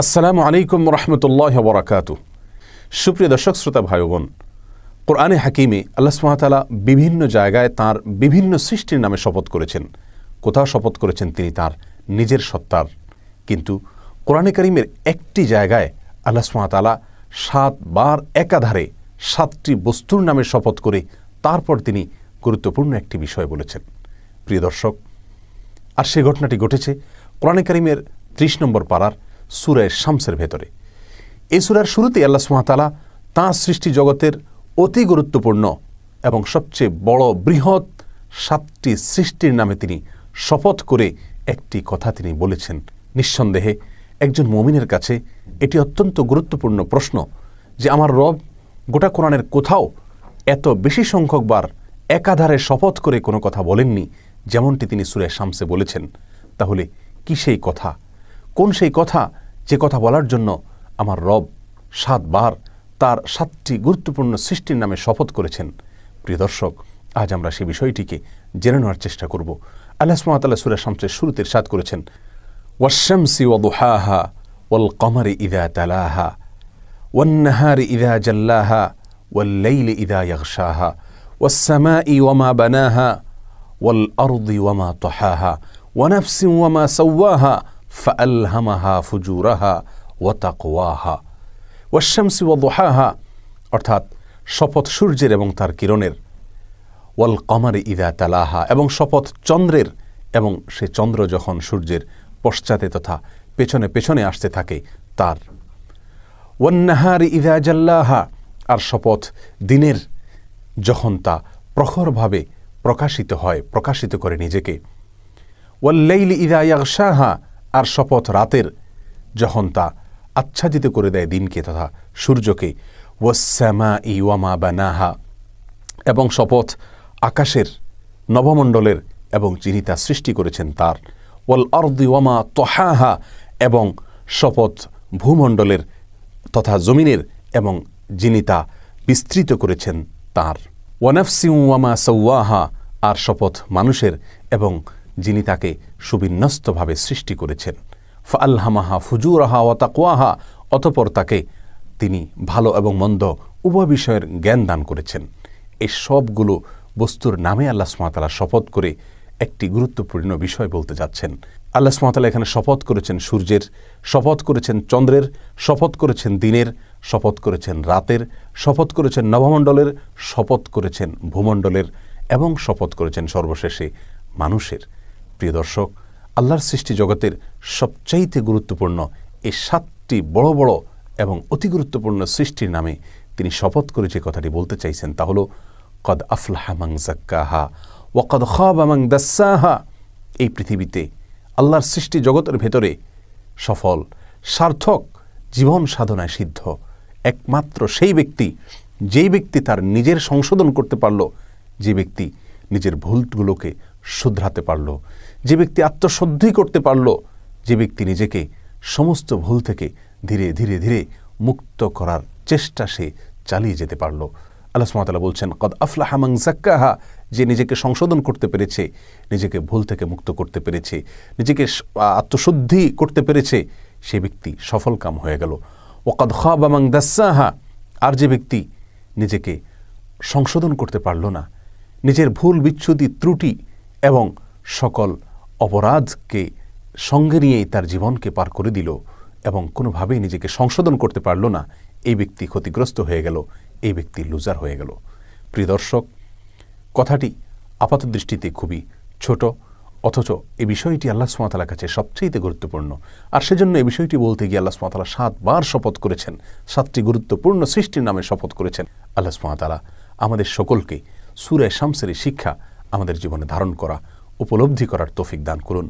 আসসালামু আলাইকুম রহমতুল্লাহ বরাকাতু। সুপ্রিয় দর্শক শ্রোতা ভাই বোন, কোরআনে হাকিমে আল্লাহ সুবহানাহু ওয়া তাআলা বিভিন্ন জায়গায় তাঁর বিভিন্ন সৃষ্টির নামে শপথ করেছেন। কোথাও শপথ করেছেন তিনি তাঁর নিজের সত্তার, কিন্তু কোরআনে কারীমের একটি জায়গায় আল্লাহ সুবহানাহু ওয়া তাআলা 7 বার একাধারে 7টি বস্তুর নামে শপথ করে তারপর তিনি গুরুত্বপূর্ণ একটি বিষয় বলেছেন। প্রিয় দর্শক, আর সে ঘটনাটি ঘটেছে কোরআনে কারীমের 30 নম্বর পারার সূরা শামসের ভেতরে। এই সূরার শুরুতেই আল্লাহ সুবহানাহু ওয়া তাআলা তাঁর সৃষ্টি জগতের অতি গুরুত্বপূর্ণ এবং সবচেয়ে বড় বৃহৎ 7টি সৃষ্টির নামে তিনি শপথ করে একটি কথা তিনি বলেছেন। নিঃসন্দেহে একজন মুমিনের কাছে এটি অত্যন্ত গুরুত্বপূর্ণ প্রশ্ন যে আমার রব গোটা কোরআনের কোথাও এত বেশি সংখ্যকবার একাধারে শপথ করে কোনো কথা বলেননি যেমনটি তিনি সূরা শামসে বলেছেন। তাহলে কি সেই কথা? কোন সেই কথা যে কথা বলার জন্য আমার রব 7 বার তার 7টি গুরুত্বপূর্ণ সৃষ্টির নামে শপথ করেছেন? প্রিয় দর্শক, আজ আমরা সেই বিষয়টিকে জেনে নেওয়ার চেষ্টা করব। আল্লাহ সুবহানাহু ওয়া তাআলা সূরা শামসের শুরুতে ইরশাদ করেছেন, ওয়াশ-শামসি ওয়া দুহাহা ওয়াল কমারি ইযা তালাহা ওয়ান নাহারি ইযা জাল্লাহা ওয়াল লাইলি ইযা ইয়াগশাহা ওয়াস সামাই ওয়া মা বানাহা ওয়াল আরদি ওয়া মা তাহাহা ওয়া নাফসিন ওয়া মা সাওয়াহা ফাআলহামাহা ফুজুরাহা ওয়া তাকওয়াহা। ওয়াশ-শামসি ওয়া দুহাহা অর্থাৎ শপথ সূর্যের এবং তার কিরণের, ওয়াল কমারি ইযা তালাহা এবং শপথ চন্দ্রের এবং সে চন্দ্র যখন সূর্যের পশ্চাতে তথা পেছনে পেছনে আসতে থাকে তার, ওয়ান নাহারি ইযা জাল্লাহা আর শপথ দিনের যখন তা প্রখরভাবে প্রকাশিত হয়, প্রকাশিত করে নিজেকে, ওয়াল লাইলি ইযা ইয়াগশাহা আর শপথ রাতের যখন তা আচ্ছাদিত করে দেয় দিনকে তথা সূর্যকে, ওয়াস সামাই ওয়া মা বানাহা এবং শপথ আকাশের নবমণ্ডলের এবং যিনি তা সৃষ্টি করেছেন তার, ওয়াল আরদি ওয়া মা তাহাহা এবং শপথ ভূমণ্ডলের তথা জমিনের এবং যিনি তা বিস্তৃত করেছেন তার, ওয়া নাফসিন ওয়া মা সাওয়াহা আর শপথ মানুষের এবং যিনি তাকে সুবিন্যস্তভাবে সৃষ্টি করেছেন, ফাআলহামাহা ফুজুরাহা ওয়া তাকওয়াহা অতঃপর তাকে তিনি ভালো এবং মন্দ উভয় বিষয়ের জ্ঞান দান করেছেন। এই সবগুলো বস্তুর নামে আল্লাহ সুবহানাহু ওয়া তাআলা শপথ করে একটি গুরুত্বপূর্ণ বিষয় বলতে যাচ্ছেন। আল্লাহ সুবহানাহু ওয়া তাআলা এখানে শপথ করেছেন সূর্যের, শপথ করেছেন চন্দ্রের, শপথ করেছেন দিনের, শপথ করেছেন রাতের, শপথ করেছেন নবমণ্ডলের, শপথ করেছেন ভূমণ্ডলের এবং শপথ করেছেন সর্বশেষে মানুষের। প্রিয় দর্শক, আল্লাহর সৃষ্টি জগতের সবচাইতে গুরুত্বপূর্ণ এই 7টি বড় বড় এবং অতি গুরুত্বপূর্ণ সৃষ্টির নামে তিনি শপথ করে যে কথাটি বলতে চাইছেন তা হলো কদ আফলাহা মান যাক্কাহা ওয়া কদ খাবা মান দাসসাহা। এই পৃথিবীতে আল্লাহর সৃষ্টি জগতের ভেতরে সফল সার্থক জীবন সাধনায় সিদ্ধ একমাত্র সেই ব্যক্তি, যেই ব্যক্তি তার নিজের সংশোধন করতে পারল, যে ব্যক্তি নিজের ভুলগুলোকে শুধরাতে পারল, যে ব্যক্তি আত্মশুদ্ধি করতে পারল, যে ব্যক্তি নিজেকে সমস্ত ভুল থেকে ধীরে ধীরে ধীরে মুক্ত করার চেষ্টা সে চালিয়ে যেতে পারল। আল্লাহ সুবহানাহু ওয়া তাআলা বলছেন কদ আফলাহা মান যাক্কাহা, যে নিজেকে সংশোধন করতে পেরেছে, নিজেকে ভুল থেকে মুক্ত করতে পেরেছে, নিজেকে আত্মশুদ্ধি করতে পেরেছে, সে ব্যক্তি সফলকাম হয়ে গেল। ওয়া কদ খাবা মান দাসসাহা আর যে ব্যক্তি নিজেকে সংশোধন করতে পারল না, নিজের ভুল বিচ্যুতি ত্রুটি এবং সকল অপরাধকে সঙ্গে নিয়েই তার জীবনকে পার করে দিল এবং কোনোভাবেই নিজেকে সংশোধন করতে পারল না, এই ব্যক্তি ক্ষতিগ্রস্ত হয়ে গেল, এই ব্যক্তি লুজার হয়ে গেল। প্রিয় দর্শক, কথাটি আপাতদৃষ্টিতে খুবই ছোট, অথচ এই বিষয়টি আল্লাহ সুবহানাহু ওয়া তাআলার কাছে সবচেয়ে গুরুত্বপূর্ণ। আর সেজন্য এই বিষয়টি বলতে গিয়ে আল্লাহ সুবহানাহু ওয়া তাআলা 7 বার শপথ করেছেন, 7টি গুরুত্বপূর্ণ সৃষ্টির নামে শপথ করেছেন। আল্লাহ সুবহানাহু ওয়া তাআলা আমাদের সকলকে সূরা শামসের শিক্ষা আমাদের জীবনে ধারণ করা, উপলব্ধি করার তৌফিক দান করুন।